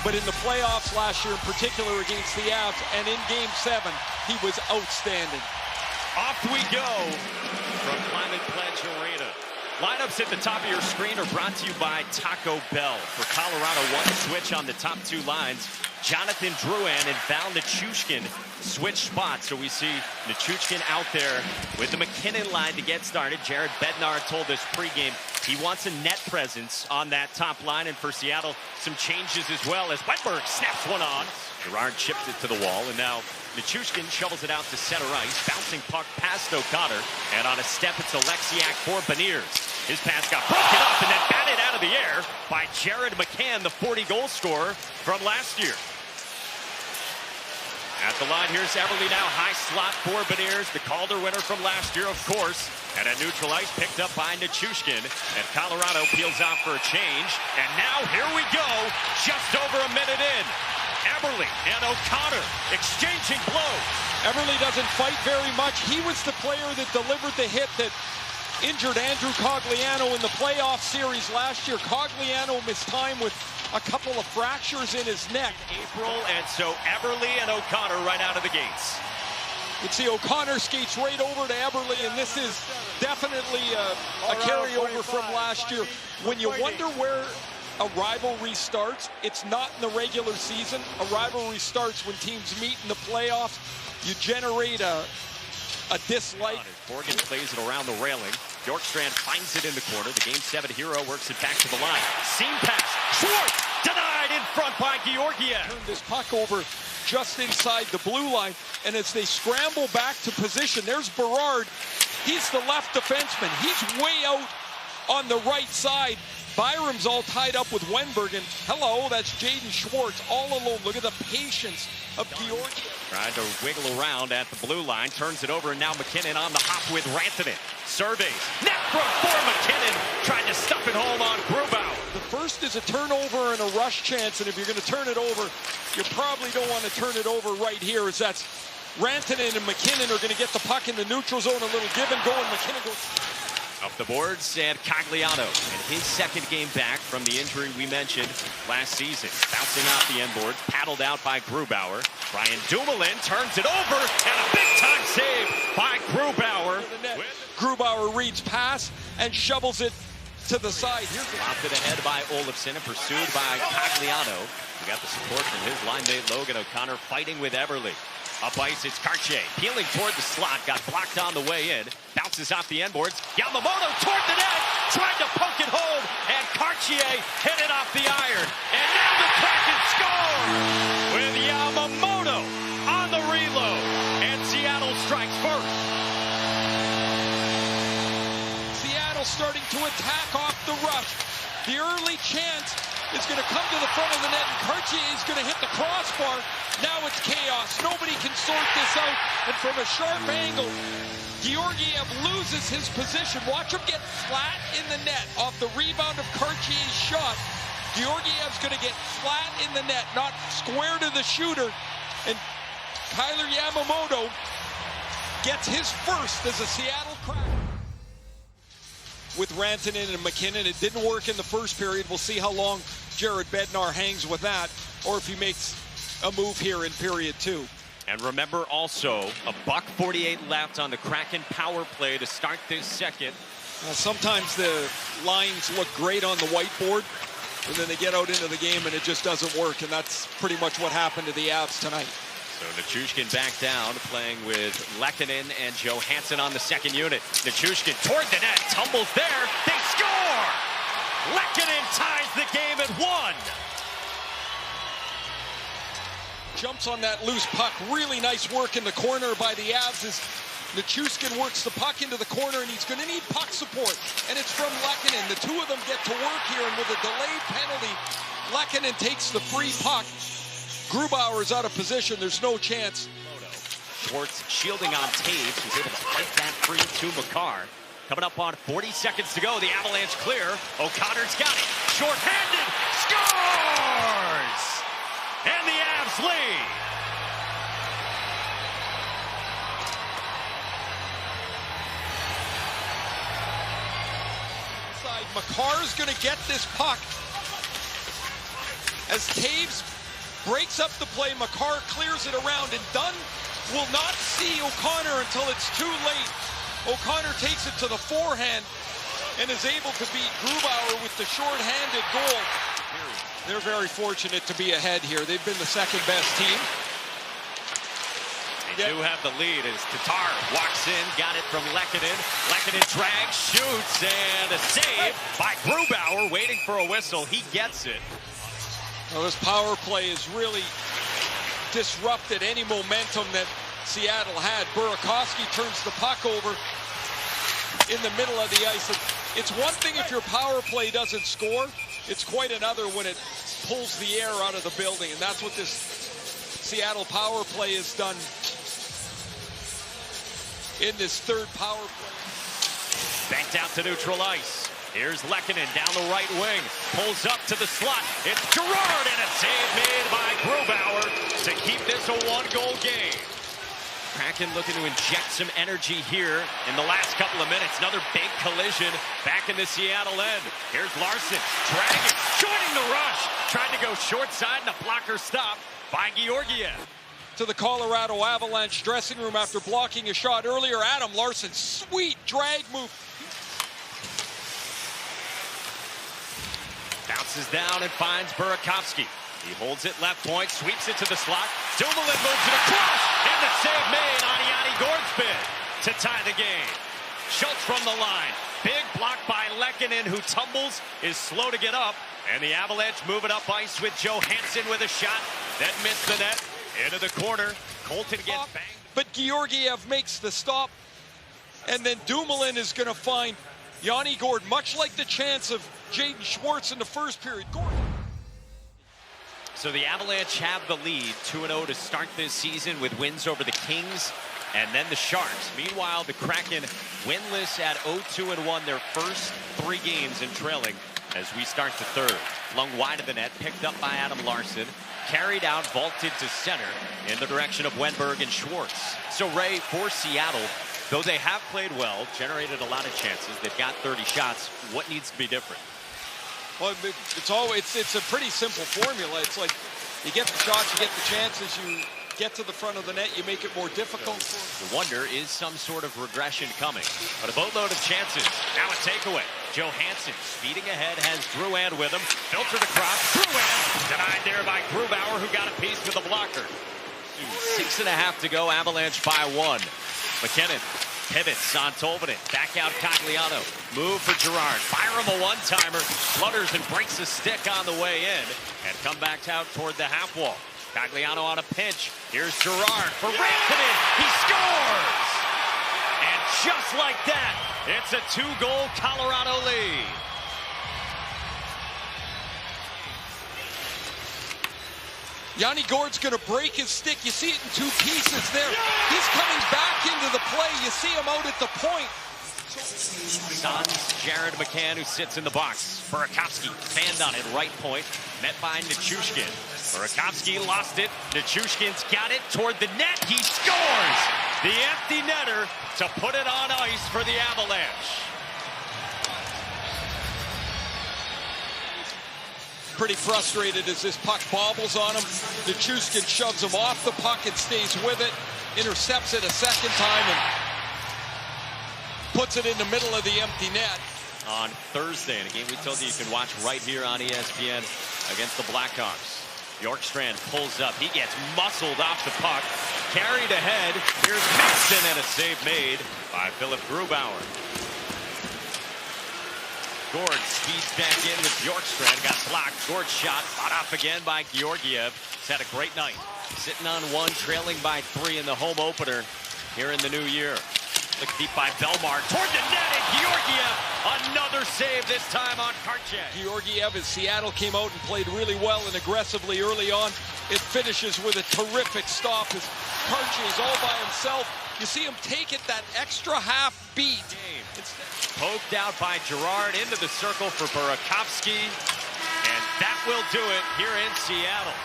but in the playoffs last year, in particular against the Avs, and in Game 7, he was outstanding. Off we go from Climate Pledge Arena. Lineups at the top of your screen are brought to you by Taco Bell. For Colorado, one switch on the top two lines. Jonathan Drouin and Val Nichushkin switch spots. So we see Nichushkin out there with the McKinnon line to get started. Jared Bednar told us pregame he wants a net presence on that top line. And for Seattle, some changes as well as Wetberg snaps one on. Gerard chipped it to the wall, and now Nichushkin shovels it out to center ice. Bouncing puck past O'Connor, and on a step, it's Alexiak for Beniers. His pass got broken up and then batted out of the air by Jared McCann, the 40-goal scorer from last year. At the line, here's Everly now. High slot for Beniers, the Calder winner from last year, of course. And at neutral ice, picked up by Nichushkin. And Colorado peels out for a change. And now, here we go, just over a minute in. Everly and O'Connor exchanging blows. Everly doesn't fight very much. He was the player that delivered the hit that injured Andrew Cogliano in the playoff series last year. Cogliano missed time with a couple of fractures in his neck. April, and so Everly and O'Connor right out of the gates. You can see O'Connor skates right over to Everly, and this is definitely a carryover from last year. When you wonder where a rivalry starts, it's not in the regular season. A rivalry starts when teams meet in the playoffs. You generate a dislike. Morgan plays it around the railing. Bjorkstrand finds it in the corner. The Game 7 hero works it back to the line. Seam pass. Schwartz denied in front by Georgiev. Turn this puck over just inside the blue line, and as they scramble back to position, there's Berard. He's the left defenseman. He's way out on the right side. Byram's all tied up with Wenberg, and hello, that's Jaden Schwartz all alone. Look at the patience of Georgiev. Tried to wiggle around at the blue line, turns it over, and now McKinnon on the hop with Rantanen. Surveys, net front for McKinnon, trying to stuff it home on Grubauer. The first is a turnover and a rush chance, and if you're going to turn it over, you probably don't want to turn it over right here, as that's Rantanen and McKinnon are going to get the puck in the neutral zone, a little give and go, and McKinnon goes up the boards, and Cogliano in his second game back from the injury we mentioned last season. Bouncing off the end boards, paddled out by Grubauer. Brian Dumoulin turns it over, and a big-time save by Grubauer. Grubauer reads pass and shovels it to the side. Lopped it ahead by Olofsson and pursued by Cogliano. We got the support from his line mate Logan O'Connor fighting with Everly. Up ice, it's Cartier peeling toward the slot, got blocked on the way in, bounces off the end boards. Yamamoto toward the net, tried to poke it home, and Cartier hit it off the iron. And now the Kraken score with Yamamoto on the reload, and Seattle strikes first. Seattle starting to attack off the rush. The early chance is going to come to the front of the net, and Cartier is going to hit the crossbar. Now it's chaos. Nobody can sort this out. And from a sharp angle, Georgiev loses his position. Watch him get flat in the net off the rebound of Cartier's shot. Georgiev's going to get flat in the net, not square to the shooter. And Kyler Yamamoto gets his first as a Seattle Kraken. With Rantanen and McKinnon, it didn't work in the first period. We'll see how long Jared Bednar hangs with that, or if he makes a move here in period 2. And remember also, $1:48 left on the Kraken power play to start this second. Sometimes the lines look great on the whiteboard, and then they get out into the game and it just doesn't work, and that's pretty much what happened to the Avs tonight. So Nichushkin back down, playing with Lehkonen and Johansson on the second unit. Nichushkin toward the net, tumbles there, they score! Lehkonen ties the game at 1. Jumps on that loose puck. Really nice work in the corner by the Avs as Nichushkin works the puck into the corner, and he's going to need puck support. And it's from Lehkonen. The two of them get to work here, and with a delayed penalty, Lehkonen takes the free puck. Grubauer is out of position. There's no chance. Schwartz shielding on Taves. He's able to fight that free to Makar. Coming up on 40 seconds to go. The Avalanche clear. O'Connor's got it. Short-handed. Scores! And the Avs lead. Makar's going to get this puck as Taves breaks up the play. Makar clears it around, and Dunn will not see O'Connor until it's too late. O'Connor takes it to the forehand and is able to beat Grubauer with the short-handed goal. They're very fortunate to be ahead here. They've been the second best team. They do have the lead as Tatar walks in, got it from Lehkonen. Lehkonen drags, shoots, and a save by Grubauer, waiting for a whistle. He gets it. Well, this power play has really disrupted any momentum that Seattle had. Burakovsky turns the puck over in the middle of the ice. It's one thing if your power play doesn't score. It's quite another when it pulls the air out of the building, and that's what this Seattle power play has done in this third power play. Banked out to neutral ice. Here's Lehkonen down the right wing. Pulls up to the slot. It's Girard, and a save made by Grubauer to keep this a one-goal game. Kraken looking to inject some energy here in the last couple of minutes. Another big collision back in the Seattle end. Here's Larson, dragging, joining the rush. Tried to go short side, and a blocker stop by Georgiev. To the Colorado Avalanche dressing room after blocking a shot earlier. Adam Larson, sweet drag move. Bounces down and finds Burakovsky. He holds it left point, sweeps it to the slot. Dumoulin moves it across, and the save made on Yanni Gordsbin to tie the game. Schultz from the line. Big block by Lehkonen, who tumbles, is slow to get up. And the Avalanche move it up ice with Johansson with a shot that missed the net. Into the corner. Colton gets banged. But Georgiev makes the stop. And then Dumoulin is going to find Yanni Gord, much like the chance of Jaden Schwartz in the first period. Gord. So the Avalanche have the lead, 2-0 to start this season with wins over the Kings and then the Sharks. Meanwhile, the Kraken winless at 0-2-1, their first 3 games in trailing as we start the third. Flung wide of the net, picked up by Adam Larson, carried out, vaulted to center in the direction of Wenberg and Schwartz. So Ray, for Seattle, though they have played well, generated a lot of chances, they've got 30 shots, what needs to be different? Well, it's a pretty simple formula. It's like you get the shots, you get the chances, you get to the front of the net, you make it more difficult. The wonder is some sort of regression coming, but a boatload of chances. Now a takeaway. Johansson speeding ahead, has Drouin with him, filtered across. Drouin denied there by Grubauer, who got a piece with a blocker. 6.5 to go. Avalanche by 1. McKinnon pivots on Tolvanen. Back out Cogliano. Move for Girard. Fire him a one-timer. Flutters and breaks the stick on the way in. And come back out toward the half wall. Cogliano on a pinch. Here's Girard for Rantanen. He scores! And just like that, it's a 2-goal Colorado lead. Yanni Gord's going to break his stick. You see it in 2 pieces there. He's coming back into the play. You see him out at the point. Sons, Jared McCann, who sits in the box. Burakovsky fanned on it, right point. Met by Nichushkin. Burakovsky lost it. Nichushkin's got it toward the net. He scores! The empty netter to put it on ice for the Avalanche. Pretty frustrated as this puck bobbles on him. Nichushkin shoves him off the puck and stays with it. Intercepts it a second time and puts it in the middle of the empty net. On Thursday, in a game we told you can watch right here on ESPN against the Blackhawks. Bjorkstrand pulls up. He gets muscled off the puck. Carried ahead. Here's Mason, and a save made by Philip Grubauer. Gord speeds back in with Bjorkstrand. Got blocked. Gord shot. Fought off again by Georgiev. He's had a great night. Sitting on 1, trailing by 3 in the home opener here in the new year. Look deep by Belmar. Toward the net, and Georgiev. Another save, this time on Karchev. Georgiev, as Seattle came out and played really well and aggressively early on, it finishes with a terrific stop as Karchev is all by himself. You see him take it that extra half beat. Poked out by Girard into the circle for Burakovsky. And that will do it here in Seattle.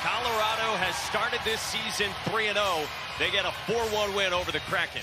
Colorado has started this season 3-0. They get a 4-1 win over the Kraken.